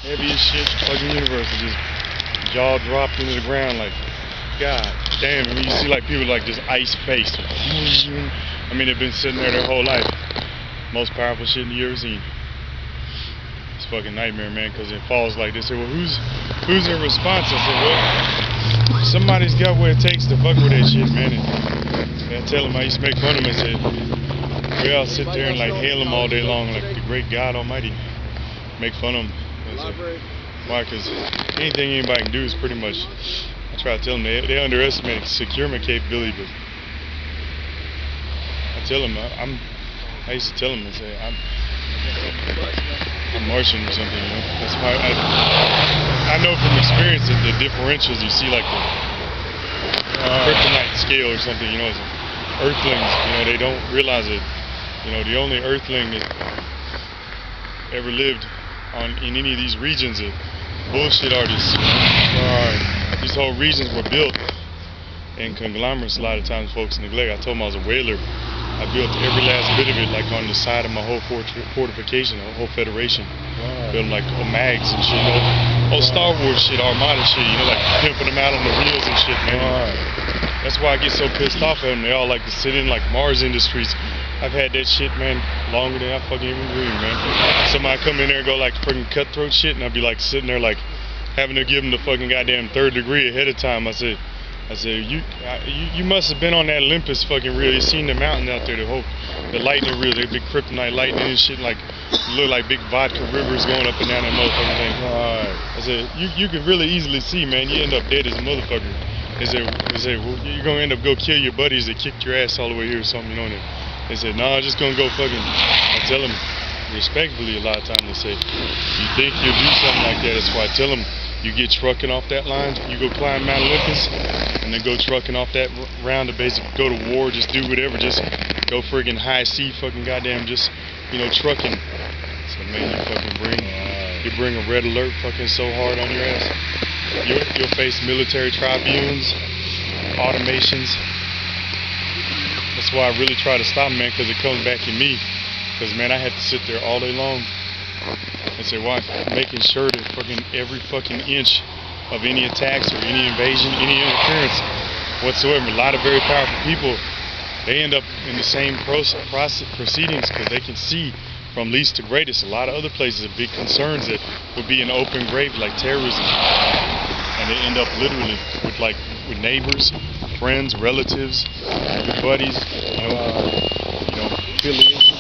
heaviest shit fucking universe, just jaw dropped into the ground like, god damn. I mean, you see like people like just ice faced. I mean, they've been sitting there their whole life. Most powerful shit you ever seen. It's a fucking nightmare, man, because it falls like this. They say, well, who's in response? I said, well, somebody's got what it takes to fuck with that shit, man. And I tell them, I used to make fun of them and say, we all sit there and like hail them all day long, like the great God Almighty. Make fun of them. Why? Because anything anybody can do is pretty much, I try to tell them, they underestimate securement capability, but I tell them, I used to tell them and say, I'm Martian or something, you know. That's why I know from experience that the differentials, you see like the kryptonite scale or something, you know, earthlings, you know, they don't realize it. You know, the only earthling that ever lived in any of these regions are bullshit artists. These whole regions were built in conglomerates a lot of times folks neglect. I told them I was a whaler. I built every last bit of it like on the side of my whole fortification, the whole federation. Building like mags and shit, you know, Star Wars shit, Armada shit, you know, like pimping them out on the wheels and shit, man. That's why I get so pissed off at them. They all like to sit in like Mars Industries. I've had that shit, man, longer than I fucking even dreamed, man. Somebody come in there and go like fucking cutthroat shit, and I'd be like sitting there like having to give them the fucking goddamn 3rd degree ahead of time. I said, you must have been on that Olympus fucking reel. You seen the mountain out there, the lightning reel, the big kryptonite lightning and shit, like look like big vodka rivers going up and down that motherfucking thing. I said, you could really easily see, man, you end up dead as a motherfucker. They said, well, you're gonna end up go kill your buddies that kicked your ass all the way here or something, you know. They said, no, I'm just gonna go fucking. I tell them respectfully a lot of times. They say, you think you'll do something like that? That's why I tell them, you get trucking off that line, you go climb Mount Olympus, and then go trucking off that round to basically go to war, just do whatever, just go friggin' high sea, fucking goddamn, just, you know, trucking. So man, you bring a red alert fucking so hard on your ass. You'll face military tribunes, automations. That's why I really try to stop, man, because it comes back in me. Because, man, I had to sit there all day long and say, why? Making sure that fucking every fucking inch of any attacks or any invasion, any interference whatsoever. A lot of very powerful people, they end up in the same proceedings because they can see from least to greatest. A lot of other places have big concerns that would be an open grave like terrorism. And they end up literally with neighbors, friends, relatives, buddies, you know, affiliations.